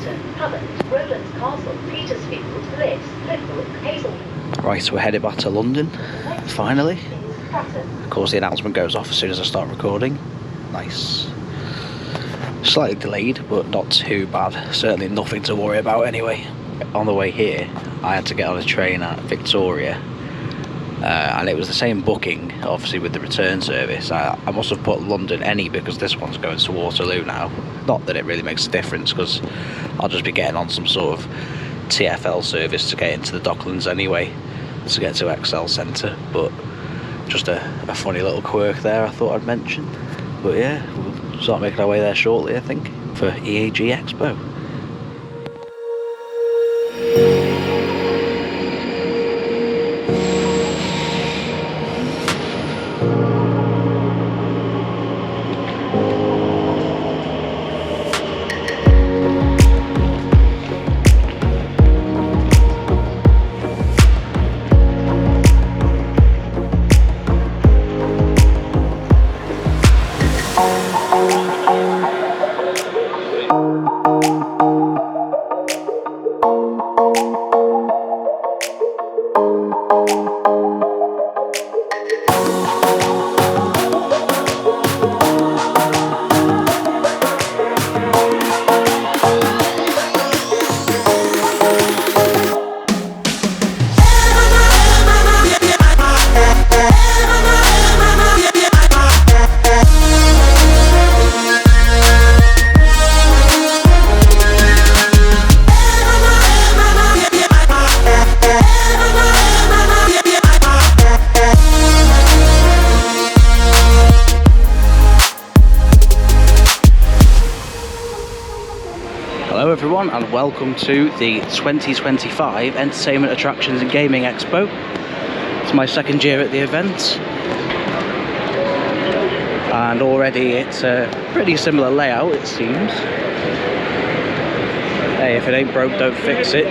Newton, Havant, Rowlands Castle, Petersfield, Bliss, Clifford, Hazelmead. Right, we're headed back to London, finally. Of course, the announcement goes off as soon as I start recording. Nice. Slightly delayed, but not too bad. Certainly nothing to worry about anyway. On the way here, I had to get on a train at Victoria. And it was the same booking, obviously, with the return service. I must have put London any because this one's going to Waterloo now. Not that it really makes a difference because I'll just be getting on some sort of TfL service to get into the Docklands anyway, to get to Excel Centre. But just a funny little quirk there I thought I'd mention. But yeah, we'll start making our way there shortly, I think, for EAG Expo. Hello everyone and welcome to the 2025 Entertainment Attractions and Gaming Expo. It's my second year at the event and already it's a pretty similar layout, it seems. Hey, if it ain't broke, don't fix it.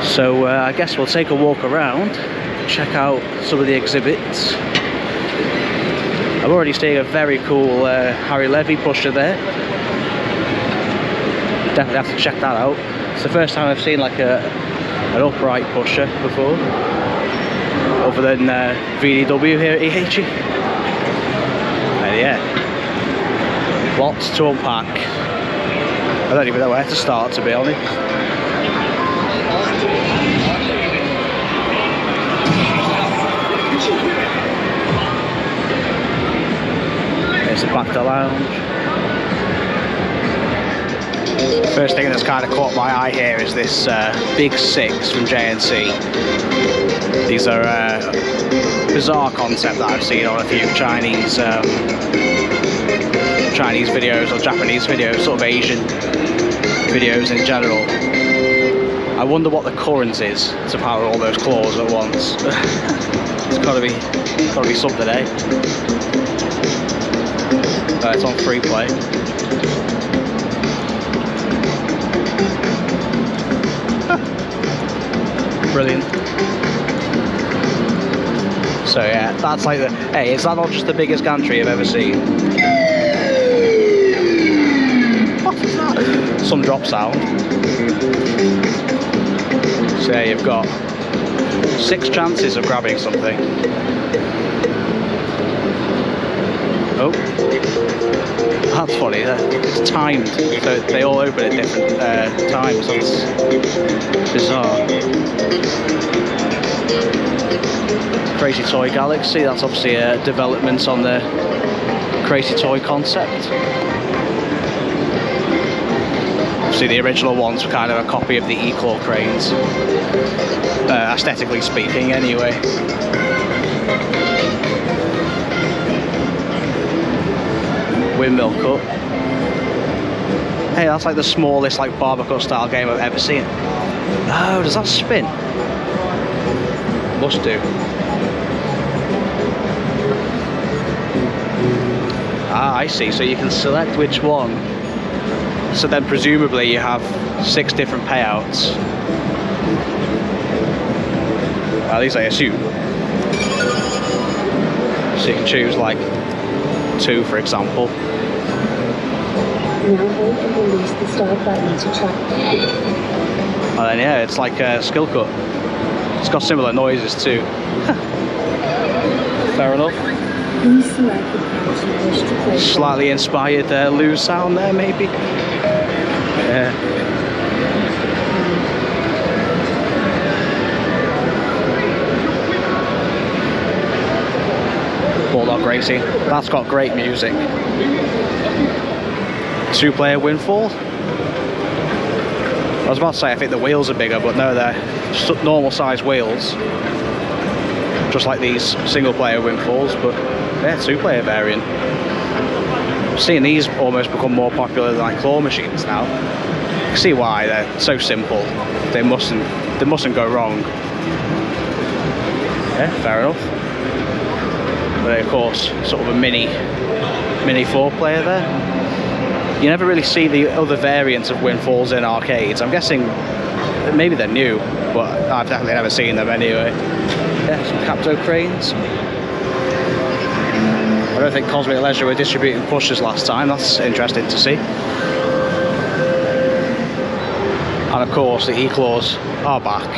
So I guess we'll take a walk around, check out some of the exhibits. I'm already seeing a very cool Harry Levy pusher there. Definitely have to check that out. It's the first time I've seen like an upright pusher before, other than VDW here at EAG. And yeah, lots to unpack. I don't even know where to start, to be honest. There's the back of the lounge. First thing that's kind of caught my eye here is this Big 6 from JNC. These are a bizarre concept that I've seen on a few Chinese videos or Japanese videos, sort of Asian videos in general. I wonder what the current is to power all those claws at once. It's gotta be something, eh? It's on free play. Brilliant. So yeah, that's like the... Hey, is that not just the biggest gantry I've ever seen? What is that? Some drop sound. So yeah, you've got 6 chances of grabbing something. Oh. That's funny, it's timed, so they all open at different times. That's bizarre. Crazy Toy Galaxy, that's obviously a development on the Crazy Toy concept. Obviously the original ones were kind of a copy of the E-Claw cranes, aesthetically speaking anyway. Windmill Cup. Hey, that's like the smallest like barbecue style game I've ever seen. Oh, does that spin? Must do. Ah, I see. So you can select which one. So then presumably you have 6 different payouts. At least I assume. So you can choose like 2, for example. Now hold and release the start button to track. And then yeah, it's like a skill cut. It's got similar noises too. Fair enough. Please select the patch you wish to play. Slightly inspired Lou sound there, maybe. Yeah. Bulldog Racing. That's got great music. 2-player Windfall. I was about to say I think the wheels are bigger, but no, they're normal size wheels. Just like these single-player Windfalls, but yeah, 2-player variant. I'm seeing these almost become more popular than like claw machines now. You can see why, they're so simple. They mustn't go wrong. Yeah, fair enough. But of course, sort of a mini 4-player there. You never really see the other variants of Windfalls in arcades. I'm guessing maybe they're new, but I've definitely never seen them anyway. Yeah, some Capto cranes. I don't think Cosmic Leisure were distributing pushers last time. That's interesting to see. And of course, the E-Claws are back,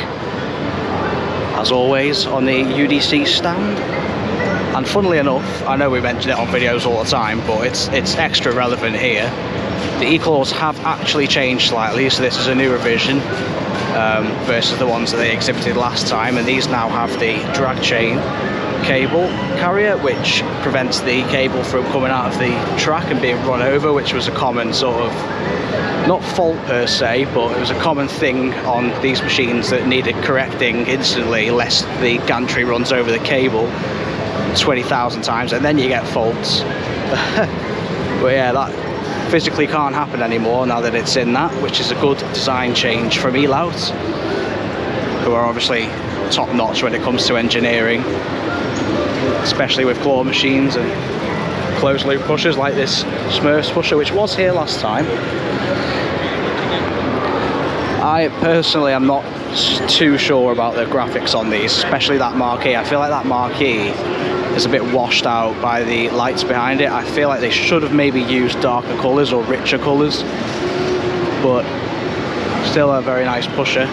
as always, on the UDC stand. And funnily enough, I know we mention it on videos all the time, but it's extra relevant here. The E-Claws have actually changed slightly, so this is a new revision versus the ones that they exhibited last time, and these now have the drag chain cable carrier, which prevents the cable from coming out of the track and being run over, which was a common sort of, not fault per se, but it was a common thing on these machines that needed correcting instantly, lest the gantry runs over the cable 20,000 times and then you get faults. But yeah, that physically can't happen anymore now that it's in that, which is a good design change from Elout, who are obviously top notch when it comes to engineering, especially with claw machines and closed loop pushers like this Smurfs pusher, which was here last time. I personally am not too sure about the graphics on these, especially that marquee. I feel like that marquee is a bit washed out by the lights behind it. I feel like they should have maybe used darker colours or richer colours, but still a very nice pusher.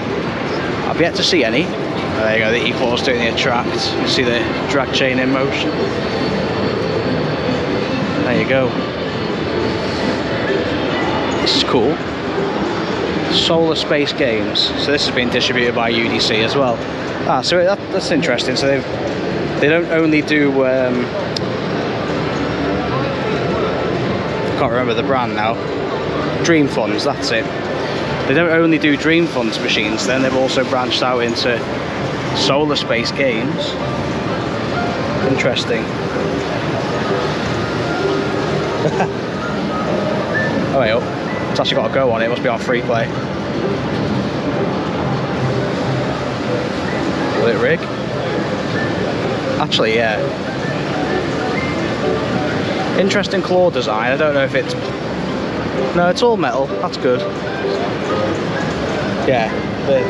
I've yet to see any. There you go, the E-Claws doing the attract. You see the drag chain in motion. There you go. This is cool. Solar Space Games. So this has been distributed by UDC as well. So that's interesting. So they don't only do can't remember the brand now. Dream Funds, that's it. They don't only do Dream Funds machines, then they've also branched out into Solar Space Games. Interesting. Oh wait up. It's actually got a go on it, must be on free play. Will it rig? Actually, yeah. Interesting claw design. I don't know if it's... No, it's all metal. That's good. Yeah, the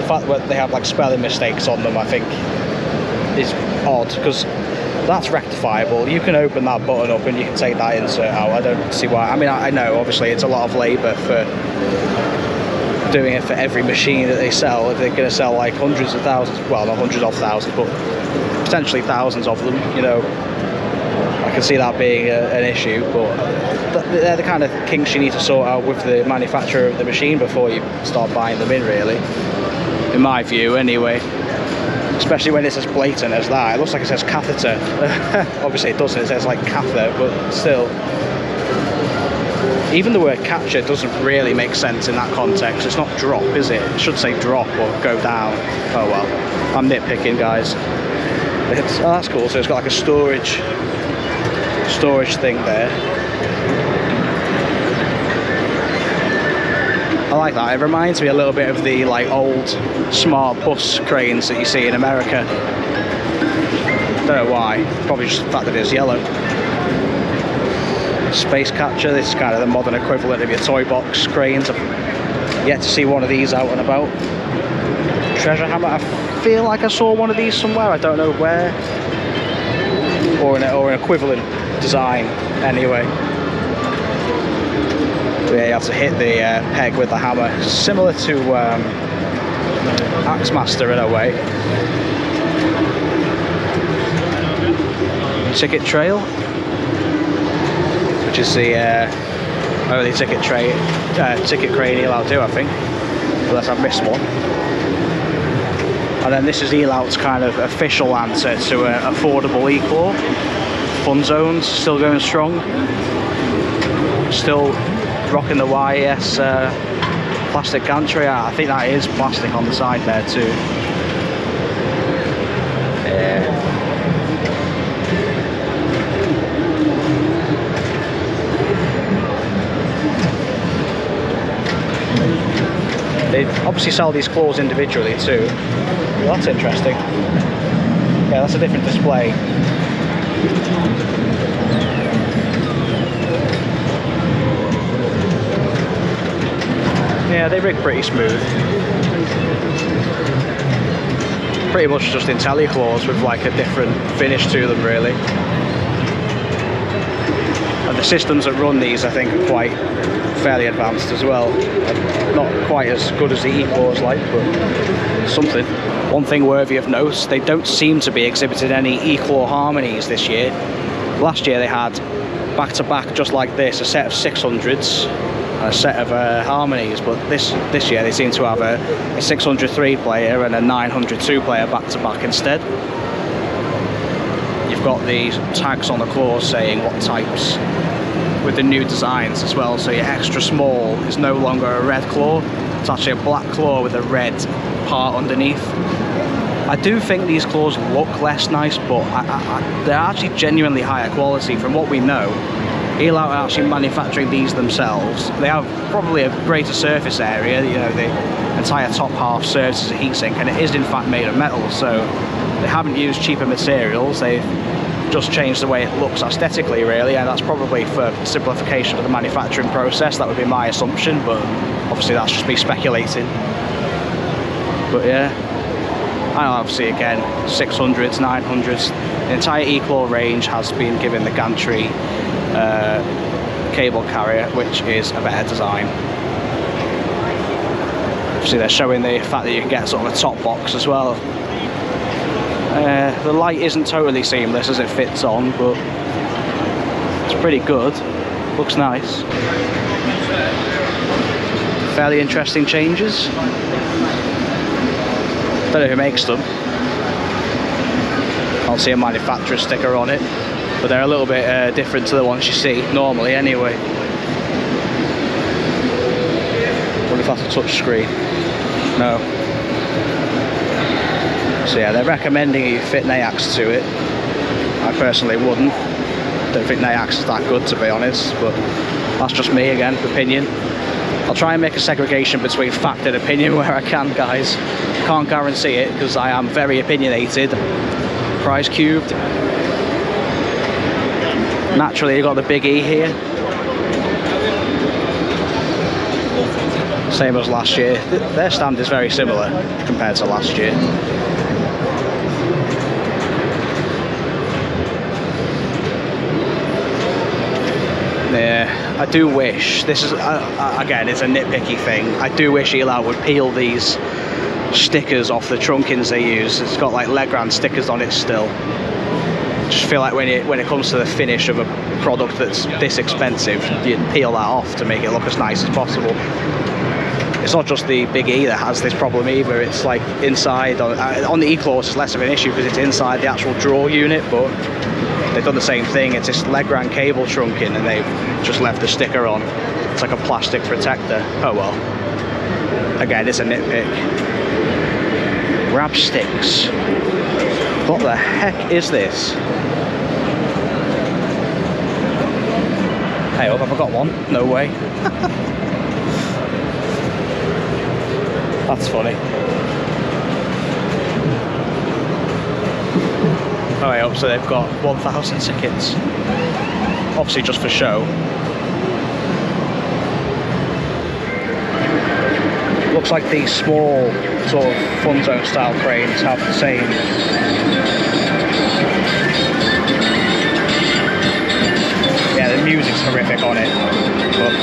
fact that they have like spelling mistakes on them, I think, is odd, because that's rectifiable. You can open that button up and you can take that insert out. I don't see why. I mean, I know obviously it's a lot of labour for doing it for every machine that they sell. If they're going to sell like hundreds of thousands, well, not hundreds of thousands, but potentially thousands of them, you know, I can see that being an issue. But they're the kind of kinks you need to sort out with the manufacturer of the machine before you start buying them in, really, in my view anyway. Especially when it's as blatant as that. It looks like it says catheter. Obviously it doesn't, it says like catheter, but still. Even the word capture doesn't really make sense in that context. It's not drop, is it? It should say drop or go down. Oh well, I'm nitpicking, guys. Oh, that's cool, so it's got like a storage thing there. I like that. It reminds me a little bit of the like old smart bus cranes that you see in America. Don't know why. Probably just the fact that it's yellow. Space capture. This is kind of the modern equivalent of your toy box cranes. I've yet to see one of these out and about. Treasure hammer. I feel like I saw one of these somewhere. I don't know where. Or an equivalent design. Anyway. Yeah, you have to hit the peg with the hammer, similar to Axemaster in a way. Ticket trail, which is the only ticket crane Elout do, I think, unless I've missed one. And then this is Elout's kind of official answer to affordable E-Claw. Fun zones still going strong. Still rocking the YES plastic gantry. I think that is plastic on the side there too. Yeah. They obviously sell these claws individually too. Well, that's interesting. Yeah, that's a different display. Yeah, they rig pretty smooth. Pretty much just IntelliClaws with like a different finish to them, really. And the systems that run these, I think, are quite fairly advanced as well. Not quite as good as the E-Claws like, but something. One thing worthy of note, they don't seem to be exhibiting any E-Claw harmonies this year. Last year they had back-to-back, just like this, a set of 600s and a set of harmonies, but this year they seem to have a 600 3-player and a 900 2-player back-to-back instead. You've got the tags on the claws saying what types, with the new designs as well, so your extra small is no longer a red claw, it's actually a black claw with a red part underneath. I do think these claws look less nice, but they're actually genuinely higher quality from what we know. Elout are actually manufacturing these themselves. They have probably a greater surface area, you know, the entire top half serves as a heatsink, and it is in fact made of metal, so they haven't used cheaper materials, they've just changed the way it looks aesthetically, really, and that's probably for simplification of the manufacturing process. That would be my assumption, but obviously that's just me speculating. But yeah, and obviously again, 600s, 900s, the entire E-Claw range has been given the gantry cable carrier, which is a better design. Obviously they're showing the fact that you can get sort of a top box as well. The light isn't totally seamless as it fits on, but it's pretty good. Looks nice. Fairly interesting changes. Don't know who makes them. Can't see a manufacturer sticker on it, but they're a little bit different to the ones you see normally anyway. Wonder if that's a touch screen. No. So yeah, they're recommending you fit Nayax to it. I personally wouldn't. Don't think Nayax is that good, to be honest, but that's just me again, opinion. I'll try and make a segregation between fact and opinion where I can, guys. Can't guarantee it because I am very opinionated. Price cubed. Naturally, you've got the big E here. Same as last year. Their stand is very similar compared to last year. Yeah, I do wish, this is, again, it's a nitpicky thing, I do wish Elout would peel these stickers off the trunkings they use. It's got like Legrand stickers on it still. Just feel like when it comes to the finish of a product that's this expensive, you peel that off to make it look as nice as possible. It's not just the Big E that has this problem either, it's like inside, on the E-Claws it's less of an issue because it's inside the actual draw unit, but they've done the same thing. It's this Legrand cable trunking and they've just left the sticker on. It's like a plastic protector. Oh well. Again, it's a nitpick. Grab sticks. What the heck is this? Hey up, have I got one? No way. That's funny. Oh, I hope so. They've got 1,000 tickets. Obviously just for show. Looks like these small sort of fun zone style cranes have the same. Yeah, the music's horrific on it, but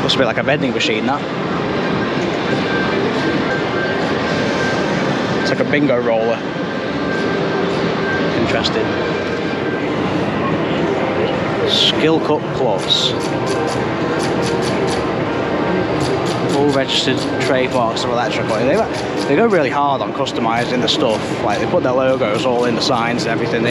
Must be like a vending machine, that. It's like a bingo roller. Interesting. Skill Cup Plus. All registered trademarks of electrical. They go really hard on customizing the stuff. Like they put their logos all in the signs and everything.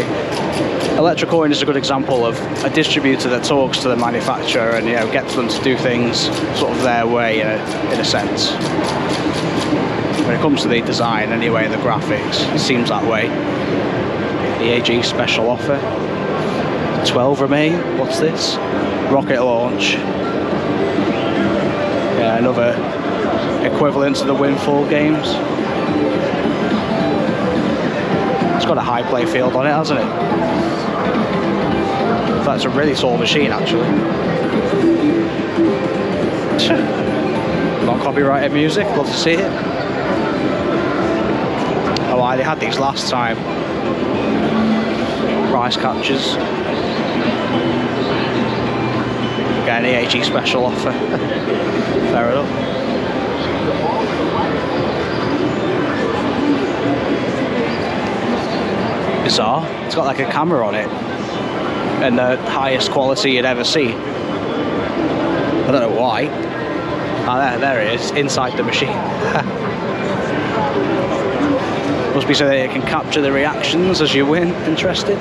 Electrocoin is a good example of a distributor that talks to the manufacturer and gets them to do things sort of their way in a sense. When it comes to the design anyway and the graphics, it seems that way. EAG special offer. 12 remain. What's this? Rocket launch. Yeah, another equivalent to the Windfall games. It's got a high play field on it, hasn't it? In fact, it's a really tall machine, actually. Not copyrighted music, love to see it. Oh, why they had these last time. Price captures. Again, EAG special offer. Fair enough. Bizarre. It's got like a camera on it. And the highest quality you'd ever see. I don't know why. Ah, there it is, inside the machine. Must be so that it can capture the reactions as you win. Interesting.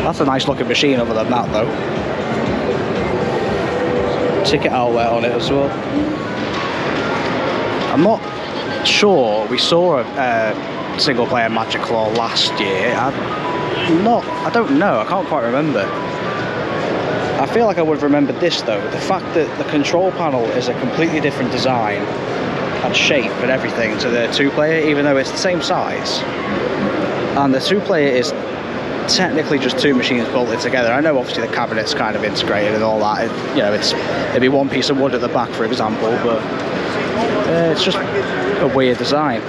That's a nice looking machine other than that though. Ticket outlet on it as well. I'm not sure, we saw a single player Magic Claw last year. I don't know, I can't quite remember. I feel like I would have remembered this though. The fact that the control panel is a completely different design and shape and everything to the 2-player, even though it's the same size. And the 2-player is technically just 2 machines bolted together. I know obviously the cabinet's kind of integrated and all that. It'd be one piece of wood at the back, for example, but it's just a weird design.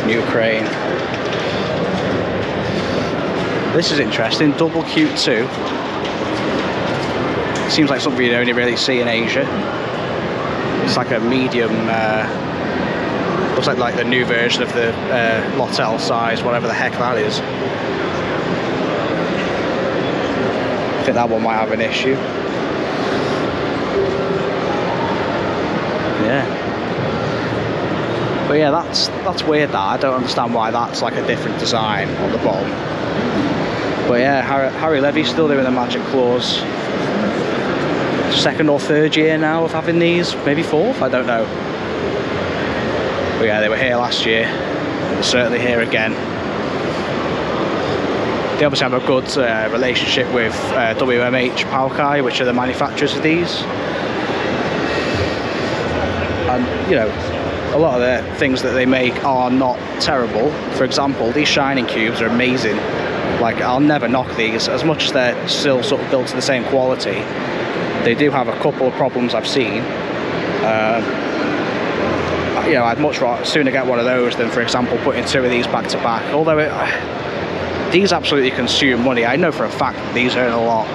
New crane. This is interesting. Double Q2. Seems like something you only really see in Asia. It's like a medium. Looks like the new version of the Lotel size, whatever the heck that is. I think that one might have an issue. Yeah. But yeah, that's weird that. I don't understand why that's like a different design on the bottom. But yeah, Harry Levy's still doing the Magic Claws. 2nd or 3rd year now of having these, maybe 4th, I don't know. But yeah, they were here last year. They're certainly here again. They obviously have a good relationship with WMH Paukai, which are the manufacturers of these. And a lot of the things that they make are not terrible. For example, these shining cubes are amazing. Like, I'll never knock these, as much as they're still sort of built to the same quality. They do have a couple of problems I've seen. I'd much sooner get one of those than, for example, putting 2 of these back to back. Although these absolutely consume money. I know for a fact that these earn a lot.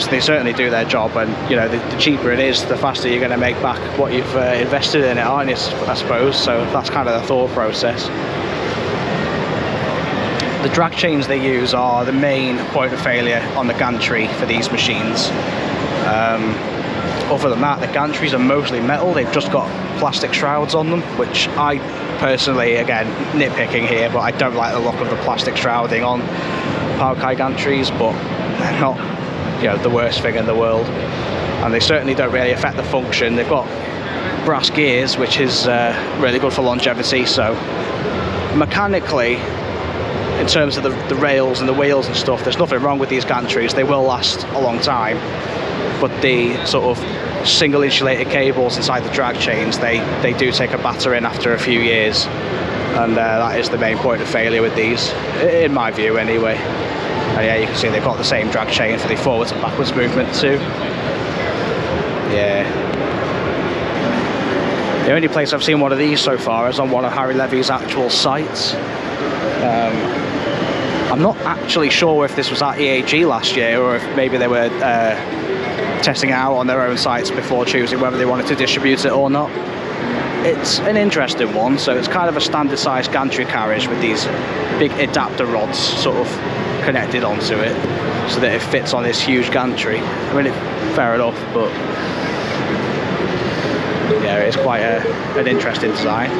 So they certainly do their job, and the cheaper it is, the faster you're going to make back what you've invested in it, aren't you, I suppose. So that's kind of the thought process. The drag chains they use are the main point of failure on the gantry for these machines. Other than that, the gantries are mostly metal. They've just got plastic shrouds on them, which I personally, again, nitpicking here, but I don't like the look of the plastic shrouding on Paukai gantries, but they're not the worst thing in the world, and they certainly don't really affect the function. They've got brass gears, which is really good for longevity. So mechanically, in terms of the rails and the wheels and stuff, there's nothing wrong with these gantries. They will last a long time, but the sort of single insulated cables inside the drag chains, they do take a battering after a few years, and that is the main point of failure with these, in my view anyway. And yeah, you can see they've got the same drag chain for the forwards and backwards movement too. Yeah. The only place I've seen one of these so far is on one of Harry Levy's actual sites. I'm not actually sure if this was at EAG last year or if maybe they were testing it out on their own sites before choosing whether they wanted to distribute it or not. It's an interesting one. So it's kind of a standard size gantry carriage with these big adapter rods sort of connected onto it so that it fits on this huge gantry. I mean, fair enough, but yeah, it's quite an interesting design.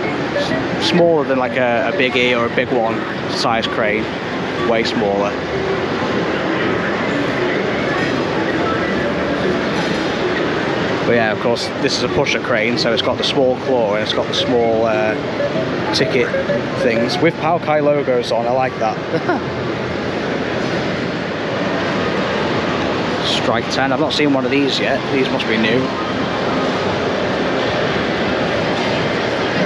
Smaller than like a Big E or a Big One size crane, way smaller. But yeah, of course, this is a pusher crane, so it's got the small claw and it's got the small ticket things with Palkai logos on. I like that. Strike 10. I've not seen one of these yet. These must be new.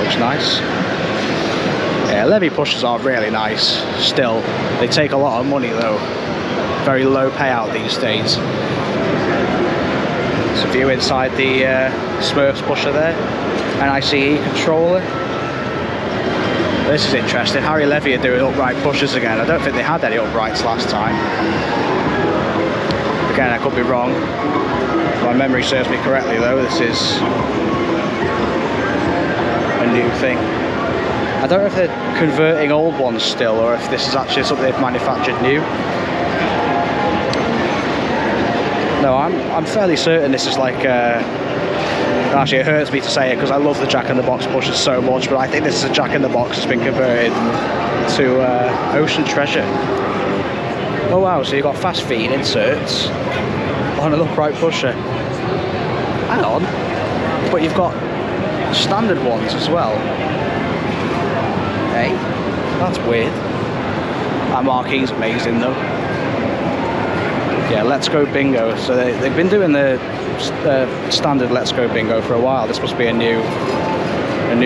Looks nice. Yeah, Levy pushers are really nice still. They take a lot of money though. Very low payout these days. It's a view inside the Smurfs pusher there. An ICE controller. This is interesting. Harry Levy are doing upright pushers again. I don't think they had any uprights last time. Again, I could be wrong. If my memory serves me correctly though, this is a new thing. I don't know if they're converting old ones still or if this is actually something they've manufactured new. No, I'm fairly certain this is like actually it hurts me to say it because I love the Jack-in-the-Box pushers so much, but I think this is a Jack-in-the-Box that's been converted to Ocean Treasure. Oh wow, so you've got fast feed inserts on an upright pusher. Hang on, but you've got standard ones as well. Hey, that's weird. That marking's amazing though. Yeah, Let's Go Bingo. So they've been doing the standard Let's Go Bingo for a while. This must be a new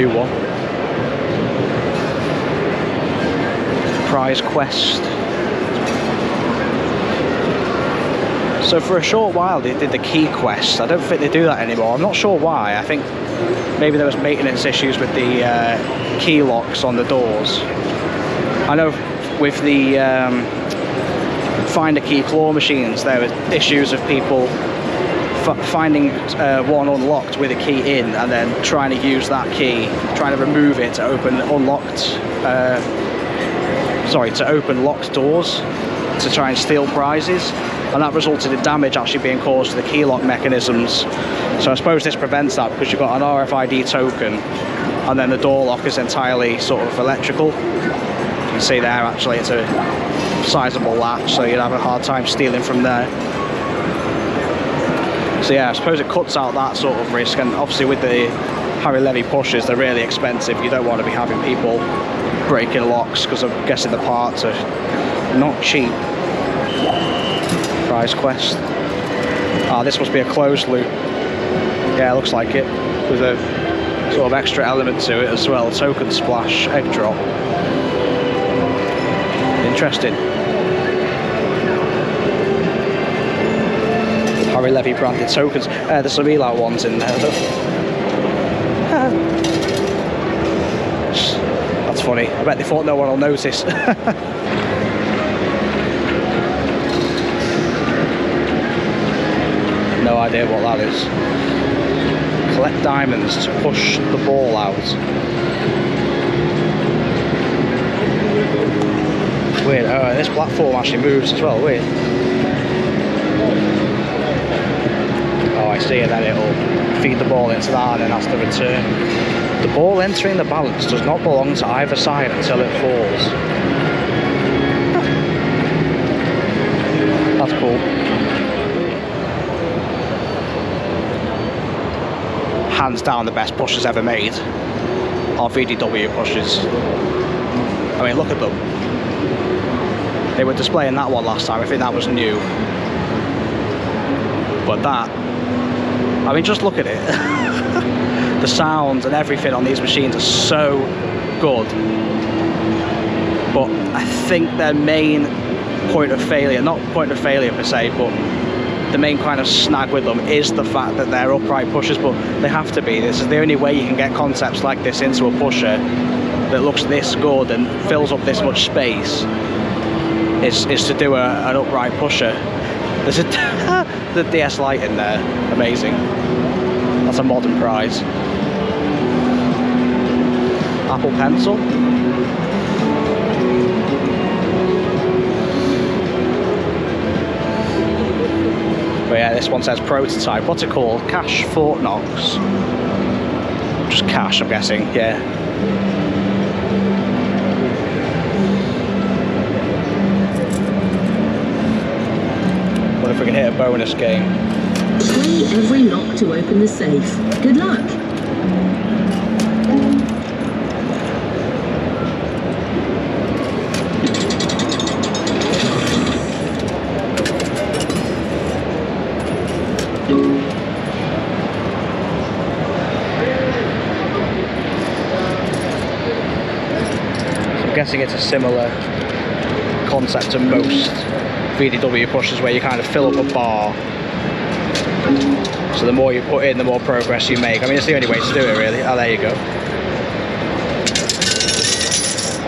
one. Prize Quest. So for a short while they did the Key Quest. I don't think they do that anymore. I'm not sure why. I think maybe there was maintenance issues with the key locks on the doors. I know with the Find a Key claw machines, there were issues of people finding one unlocked with a key in and then trying to use that key, trying to remove it to open to open locked doors to try and steal prizes, and that resulted in damage actually being caused to the key lock mechanisms. So I suppose this prevents that because you've got an RFID token and then the door lock is entirely sort of electrical. You can see there actually it's a sizable latch, so you'd have a hard time stealing from there. So yeah, I suppose it cuts out that sort of risk, and obviously with the Harry Levy pushers, they're really expensive. You don't want to be having people breaking locks because I'm guessing the parts are not cheap. Prize Quest. Ah, this must be a closed loop. Yeah, it looks like it. With a sort of extra element to it as well. Token splash, egg drop. Interesting. Harry Levy branded tokens. There's some Eli ones in there though. That's funny. I bet they thought no one will notice. No idea what that is. Collect diamonds to push the ball out. Weird. Oh, this platform actually moves as well. Weird. Oh, I see, and then it'll feed the ball into that and then that's the return. The ball entering the balance does not belong to either side until it falls. That's cool. Hands down the best pushers ever made are VDW pushers. I mean, look at them. They were displaying that one last time. I think that was new. But that, I mean, just look at it. The sounds and everything on these machines are so good. But I think their main point of failure, not point of failure per se, but the main kind of snag with them is the fact that they're upright pushers, but they have to be. This is the only way you can get concepts like this into a pusher that looks this good and fills up this much space, is to do an upright pusher. There's the DS Lite in there, amazing. That's a modern prize. Apple Pencil. But yeah, this one says prototype. What's it called? Cash Fort Knox. Just cash, I'm guessing, yeah. What if we can hit a bonus game? Play every lock to open the safe. Good luck. I'm guessing it's a similar concept to most VDW pushers where you kind of fill up a bar. So the more you put in, the more progress you make. I mean, it's the only way to do it, really. Oh, there you go.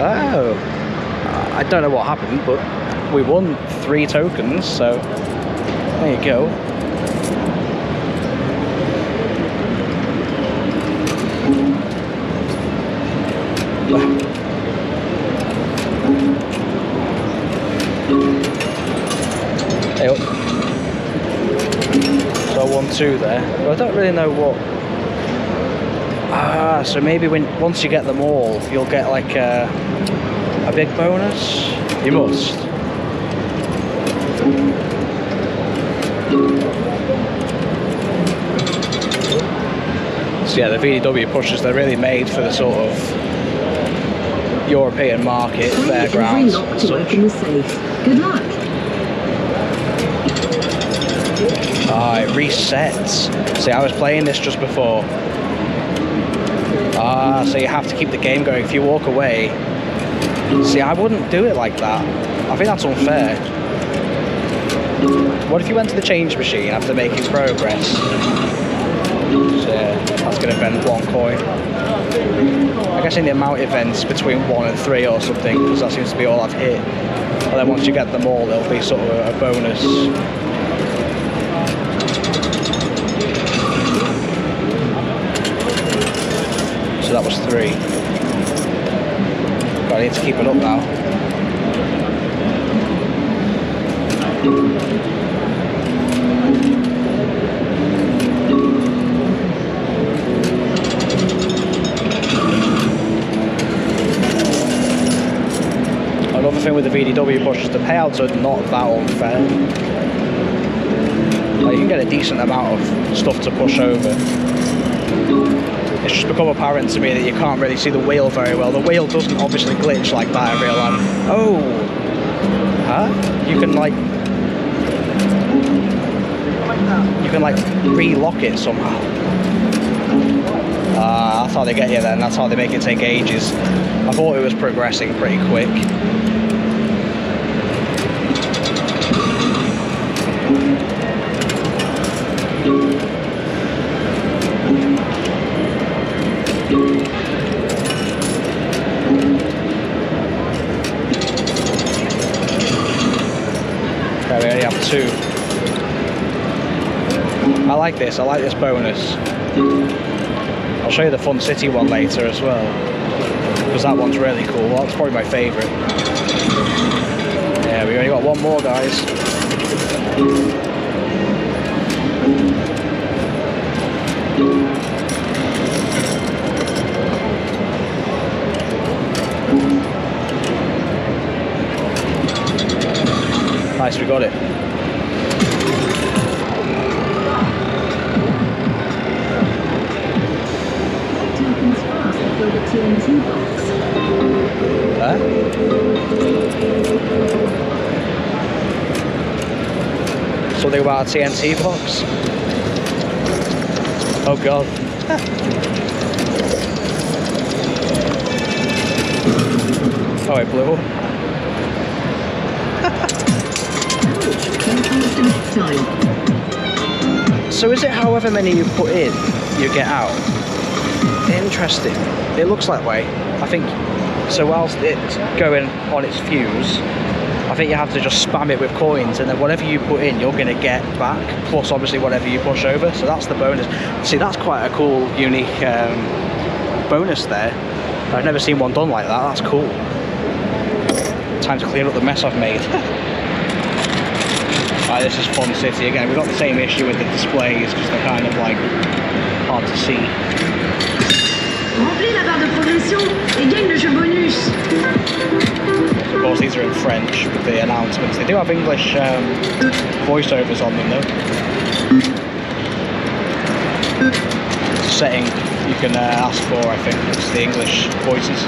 Oh. I don't know what happened, but we won 3 tokens, so there you go. Hey up. So I won 2 there. But I don't really know what. Ah, so maybe once you get them all, you'll get like a big bonus. You must. So yeah, the VDW pushers, they're really made for the sort of European market, fairgrounds. To open the safe. Good luck. Ah, it resets. See, I was playing this just before. Ah, so you have to keep the game going. If you walk away, see, I wouldn't do it like that. I think that's unfair. What if you went to the change machine after making progress? So yeah, that's going to vend 1 coin. I guess in the amount events between 1 and 3 or something, because that seems to be all I've hit. And then once you get them all, there'll be sort of a bonus. So that was 3. But I need to keep it up now. Another thing with the VDW pushers, the payouts are not that unfair. Like, you can get a decent amount of stuff to push over. It's just become apparent to me that you can't really see the wheel very well. The wheel doesn't obviously glitch like that in real life. Oh! Huh? You can relock it somehow. That's how they get you then. That's how they make it take ages. I thought it was progressing pretty quick. Okay, we only have 2. I like this bonus. I'll show you the Fun City one later as well, because that one's really cool. Well, that's probably my favourite. Yeah, we only got 1 more, guys. Nice, we got it. Huh? Something about a TNT box? Oh god. Oh, it blew up. Time. So is it however many you put in, you get out? Interesting. It looks that way. I think, so whilst it's going on its fuse, I think you have to just spam it with coins, and then whatever you put in, you're going to get back, plus obviously whatever you push over. So that's the bonus. See, that's quite a cool, unique bonus there. I've never seen one done like that. That's cool. Time to clean up the mess I've made. Right, this is Fun City again. We've got the same issue with the displays because they're kind of like hard to see. Remplis la barre de progression et gagne le jeu bonus. Of course, these are in French with the announcements. They do have English voiceovers on them though. It's a setting you can ask for, I think. It's the English voices.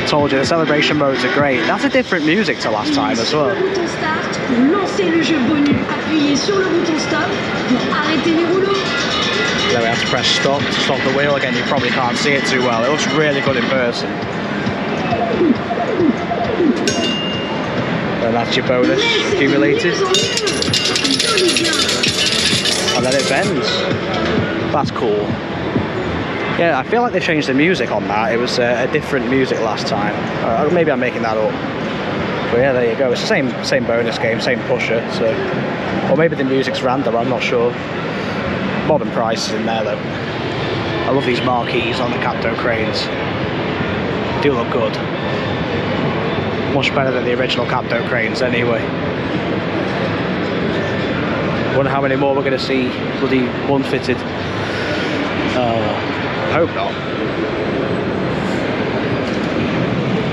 Told you, the celebration modes are great. That's a different music to last time as well. Then we have to press stop to stop the wheel. Again, you probably can't see it too well. It looks really good in person. And that's your bonus accumulated. And then it bends. That's cool. Yeah, I feel like they changed the music on that. It was a different music last time. Maybe I'm making that up. But yeah, there you go. It's the same bonus game, same pusher. So, or maybe the music's random. I'm not sure. Modern prices in there though. I love these marquees on the Capto cranes. They do look good. Much better than the original Capto cranes anyway. Wonder how many more we're going to see bloody one-fitted. I hope not.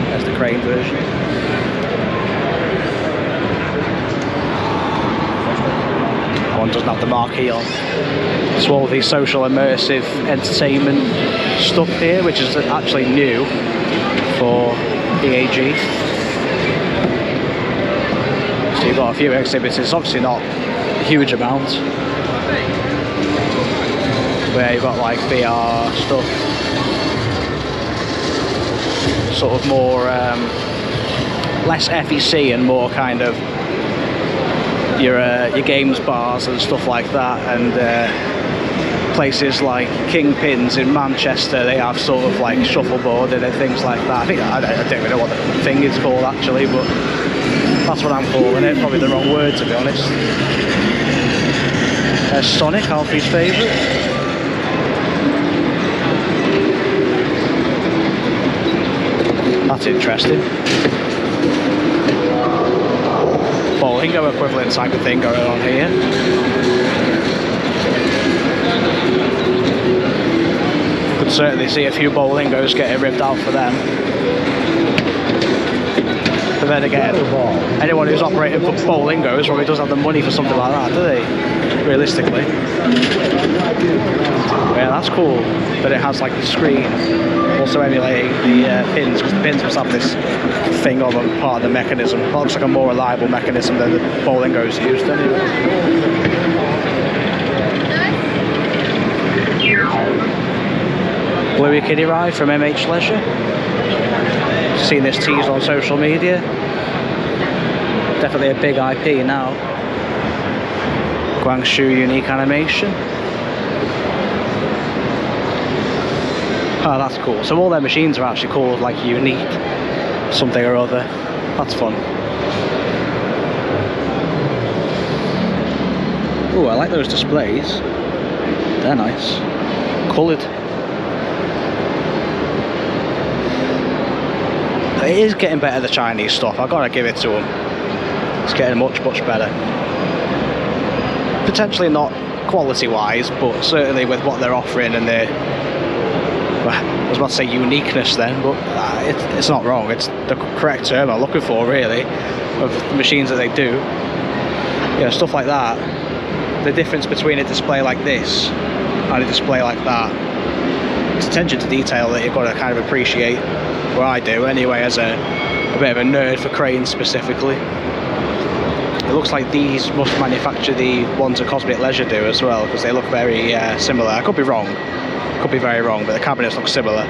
There's the crane version. That one doesn't have the marquee on. So all these social immersive entertainment stuff here, which is actually new for EAG. So you've got a few exhibits. It's obviously not a huge amount. Where you've got like VR stuff, sort of more less FEC and more kind of your games bars and stuff like that, and places like Kingpins in Manchester, they have sort of like shuffleboarding and things like that. I don't even know what the thing is called actually, but that's what I'm calling it. Probably the wrong word to be honest. Sonic, Alfie's favourite. That's interesting. Bowlingo equivalent type of thing going on here. Could certainly see a few bowlingos getting ripped out for them. But then again, anyone who's operating for bowlingos probably doesn't have the money for something like that, do they? Realistically. Yeah, that's cool. But it has like the screen also emulating the pins, because the pins must have this thing on them, part of the mechanism. It looks like a more reliable mechanism than the bowlingos used anyway. Bluey Kiddie Ride from MH Leisure. Seen this teased on social media. Definitely a big IP now. Guangzhou unique animation. Oh, that's cool. So all their machines are actually called like unique something or other. That's fun. Oh, I like those displays. They're nice. Coloured. It is getting better, the Chinese stuff. I've got to give it to them. It's getting much, much better. Potentially not quality-wise, but certainly with what they're offering and their, I was about to say uniqueness then, but it's not wrong. It's the correct term I'm looking for, really, of the machines that they do. You know, stuff like that. The difference between a display like this and a display like that. It's attention to detail that you've got to kind of appreciate. Well, I do anyway, as a bit of a nerd for cranes specifically. It looks like these must manufacture the ones that Cosmic Leisure do as well, because they look very similar. I could be wrong, could be very wrong, but the cabinets look similar.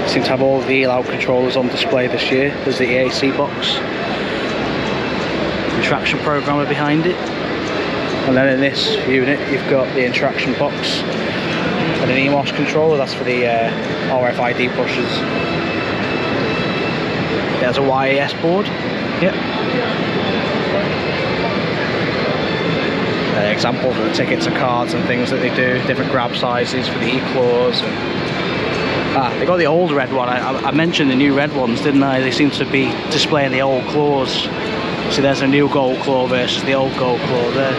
Seem to have all of the loud controllers on display this year. There's the EAC box, interaction programmer behind it, and then in this unit you've got the interaction box and an EMOS controller. That's for the RFID pushers. There's a YAS board. Yep. Examples of the tickets and cards and things that they do. Different grab sizes for the e-claws. And they got the old red one. I mentioned the new red ones, didn't I? They seem to be displaying the old claws. So there's a new gold claw versus the old gold claw there.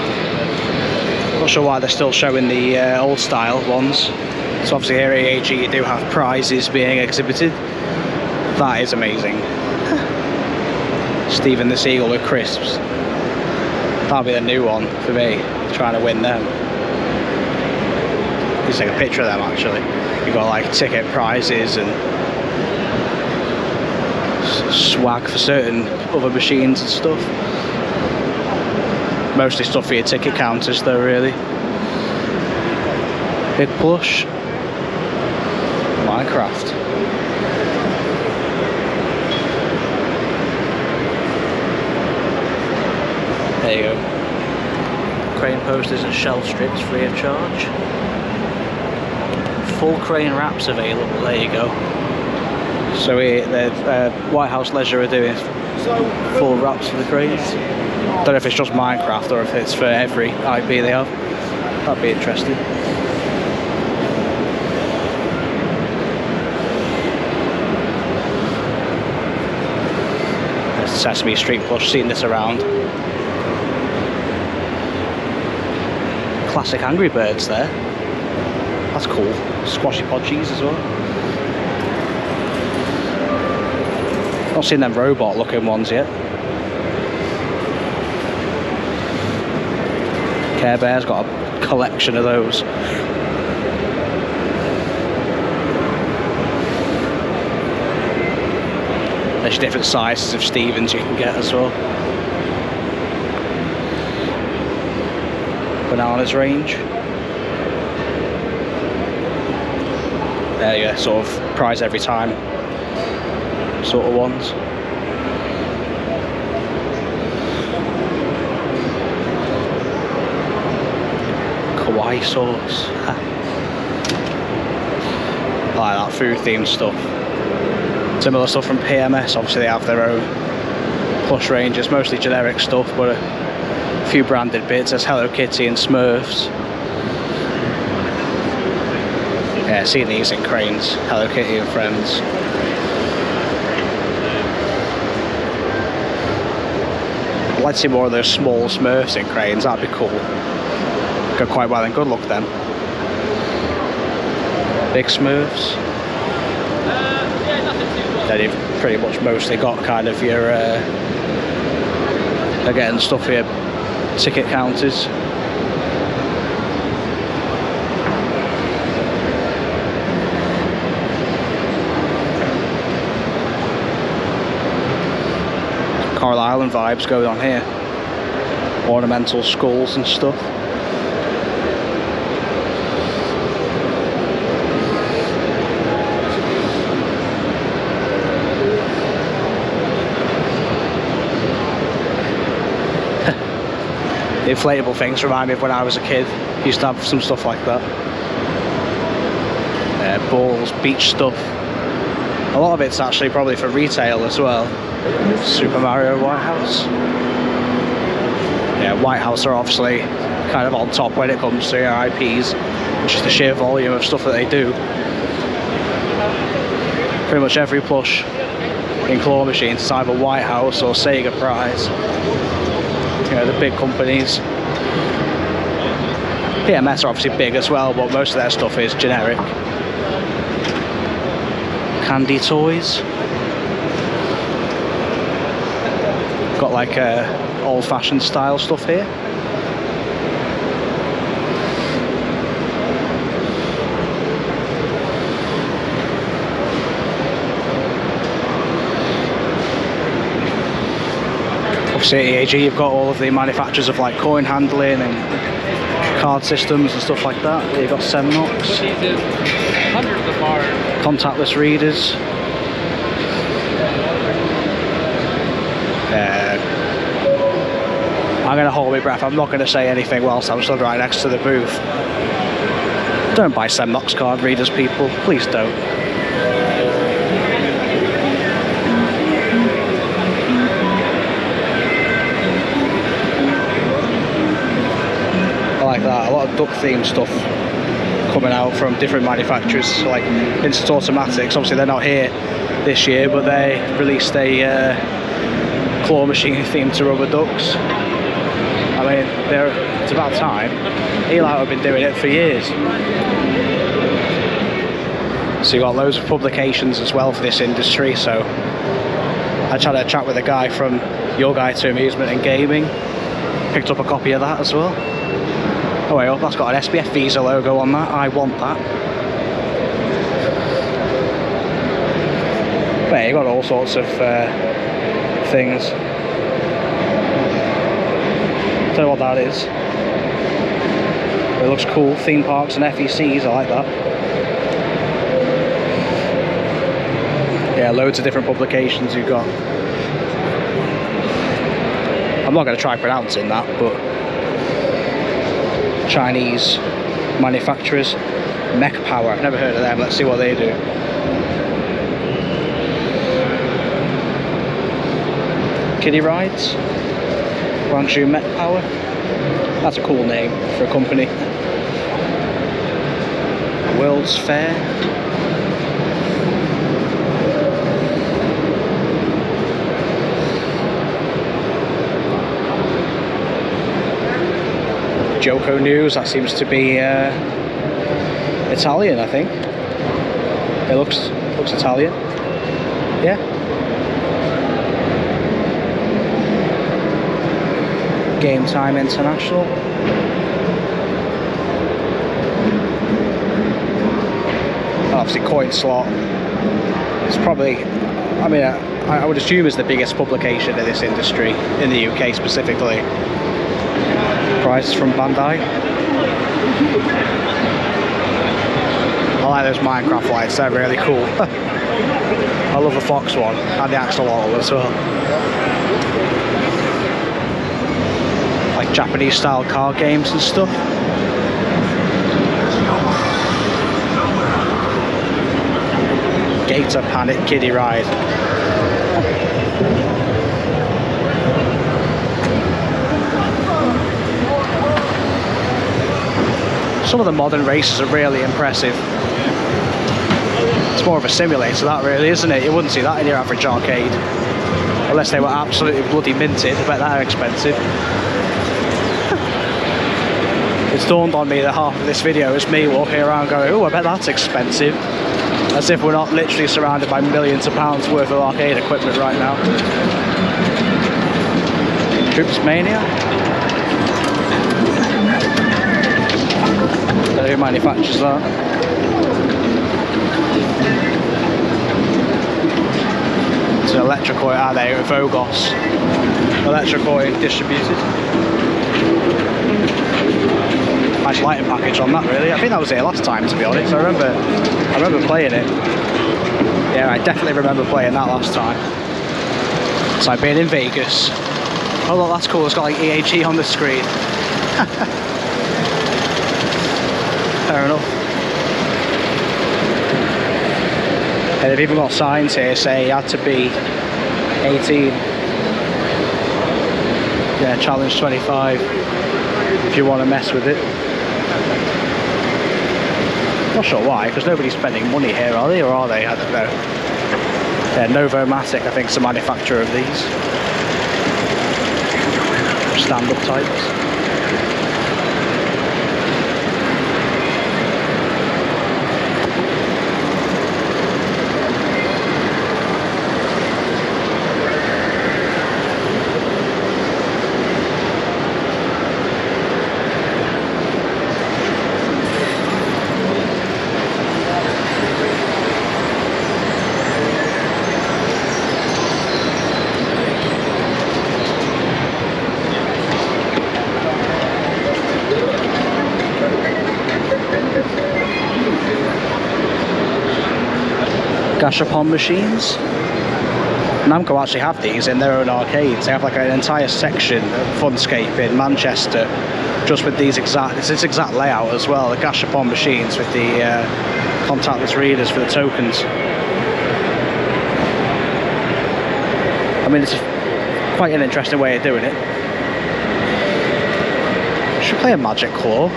Not sure why they're still showing the old style ones. So obviously here at EAG you do have prizes being exhibited. That is amazing. Stephen the Seagull with crisps. That'll be the new one for me, trying to win them. Let's take a picture of them actually. You've got like ticket prizes and swag for certain other machines and stuff. Mostly stuff for your ticket counters though, really. Big plush. Minecraft. There you go. Crane posters and shelf strips free of charge. Full crane wraps available, there you go. So the White House Leisure are doing full wraps for the cranes. Don't know if it's just Minecraft or if it's for every IP they have. That'd be interesting. There's Sesame Street plush, seen this around. Classic Angry Birds there. That's cool. Squashy Podgies as well. Not seen them robot looking ones yet. Care Bear's got a collection of those. There's different sizes of Stevens you can get as well. Bananas range. There you go, sort of prize every time sort of ones. Kawaii sauce. I like that food themed stuff. Similar stuff from PMS, obviously they have their own plush ranges, mostly generic stuff, but a few branded bits. There's Hello Kitty and Smurfs. Yeah, seen these in cranes, Hello Kitty and Friends. I'd like to see more of those small Smurfs in cranes, that'd be cool. Go quite well, and good luck then. Big Smurfs. Then you've pretty much mostly got kind of your again stuff here, ticket counters. Coral Island vibes going on here. Ornamental skulls and stuff. inflatable things remind me of when I was a kid. Used to have some stuff like that. Balls, beach stuff. A lot of it's actually probably for retail as well. Super Mario White House. Yeah, White House are obviously kind of on top when it comes to IPs. Just the sheer volume of stuff that they do. Pretty much every plush in claw machines is either White House or Sega Prize. You know, the big companies. PMS are obviously big as well, but most of their stuff is generic. Candy toys. Got like old-fashioned style stuff here. Obviously at EAG you've got all of the manufacturers of like coin handling and card systems and stuff like that. You've got Semnox, contactless readers, I'm going to hold my breath, I'm not going to say anything whilst I'm stood right next to the booth. Don't buy Semnox card readers, people, please don't. I like that, a lot of duck themed stuff coming out from different manufacturers, like Instant Automatics. Obviously they're not here this year, but they released a claw machine themed to rubber ducks. I mean, it's about time. Eli have been doing it for years. So you've got loads of publications as well for this industry. So I tried to chat with a guy from Your Guide to Amusement and Gaming. Picked up a copy of that as well. Oh wait, that's got an SBF Visa logo on that. I want that. But yeah, you got all sorts of things. Don't know what that is. It looks cool. Theme parks and FECs, I like that. Yeah, loads of different publications you've got. I'm not going to try pronouncing that, but Chinese manufacturers. Mech Power, I've never heard of them. Let's see what they do. Kiddie Rides. Guangzhou Mech Power. That's a cool name for a company. World's Fair. Joko News, that seems to be Italian, I think. It looks Italian. Yeah. Game Time International. Obviously Coin Slot. It's probably, I mean, I would assume it's the biggest publication in this industry, in the UK specifically. Prizes from Bandai. I like those Minecraft lights, they're really cool. I love the Fox one and the axolotl as well. Like Japanese style card games and stuff. Gator Panic Kiddie Ride. Some of the modern races are really impressive. It's more of a simulator, that really, isn't it? You wouldn't see that in your average arcade. Unless they were absolutely bloody minted. I bet they're expensive. It's dawned on me that half of this video is me walking around going, oh, I bet that's expensive. As if we're not literally surrounded by millions of pounds worth of arcade equipment right now. Troops Mania. Who manufactures that? It's an Electrocoin, are they? Vogos. Electrocoin distributed. Nice lighting package on that, really. I think that was here last time, to be honest. I remember playing it. Yeah, I definitely remember playing that last time. It's like being in Vegas. Oh look, that's cool. It's got like EAG on the screen. Fair enough. And they've even got signs here saying you had to be 18. Yeah, challenge 25 if you want to mess with it. Not sure why, because nobody's spending money here, are they? Or are they? I don't know. Yeah, Novomatic, I think, is the manufacturer of these. Stand-up types. Gashapon machines. Namco actually have these in their own arcades. They have like an entire section of Funscape in Manchester just with these this exact layout as well. The Gashapon machines with the contactless readers for the tokens. I mean, it's quite an interesting way of doing it. Should play a Magic Claw.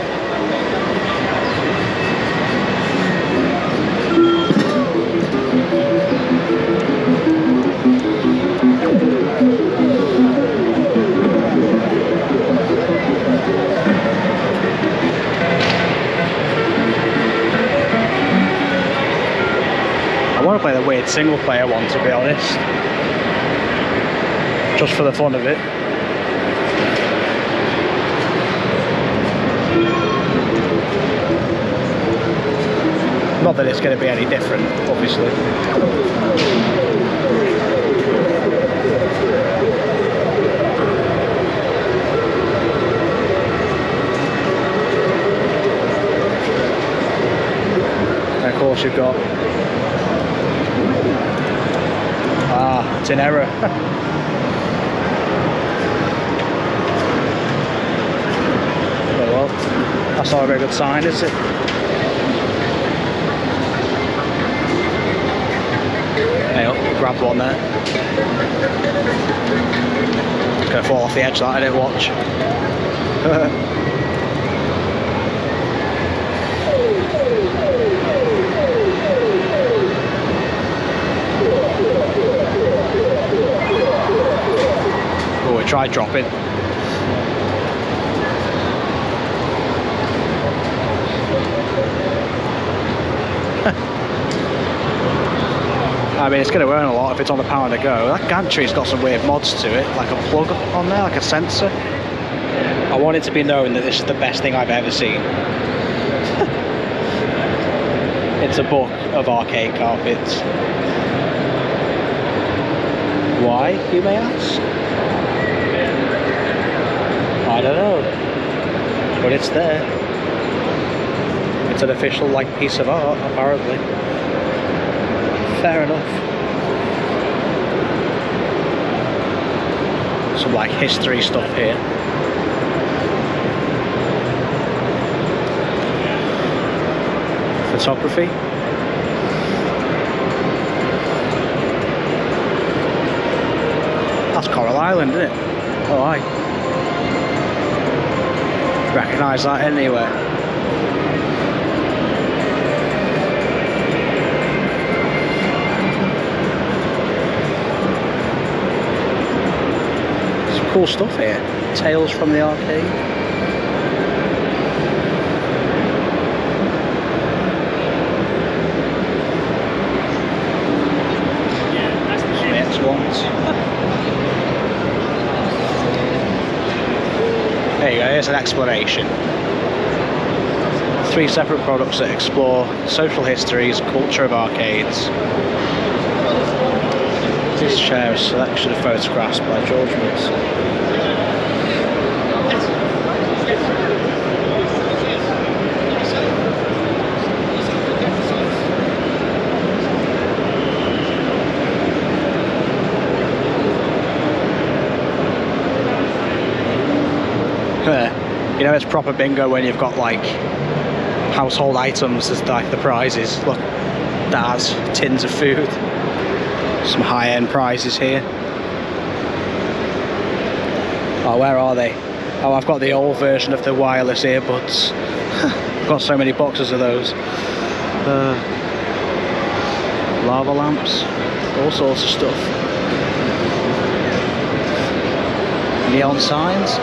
I want to play the weird single player one, to be honest, just for the fun of it. Not that it's going to be any different, obviously. And of course you've got it's in error. Well, that's not a very good sign, is it? Hey, grabbed one there. It's gonna fall off the edge that I didn't watch. Oh, it tried dropping. I mean, it's going to earn a lot if it's on a pound a go. That gantry's got some weird mods to it, like a plug on there, like a sensor. I want it to be known that this is the best thing I've ever seen. It's a book of arcade carpets. Why, you may ask? I don't know, but it's there. It's an official, like, piece of art, apparently. Fair enough. Some, like, history stuff here. Photography. That's Coral Island, isn't it? Oh, aye. Recognise that anywhere. Some cool stuff here. Tales from the arcade. Some X1s. There you go, here's an explanation. 3 separate products that explore social histories, culture of arcades. This share a selection of photographs by George Woods. You know, it's proper bingo when you've got like household items as like the prizes. Look, that has tins of food. Some high-end prizes here. Oh, where are they? Oh, I've got the old version of the wireless earbuds. I've got so many boxes of those. Lava lamps, all sorts of stuff. Neon signs.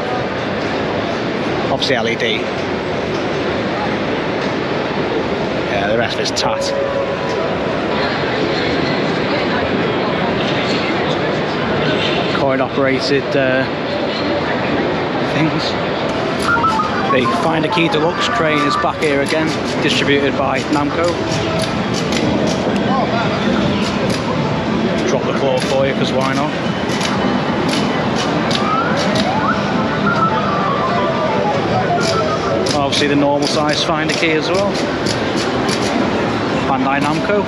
Obviously LED. Yeah, the rest of it's tat. Coin operated things. The Find a Key Deluxe crane is back here again, distributed by Namco. Drop the claw for you, because why not? Obviously the normal size Find a Key as well. Bandai Namco.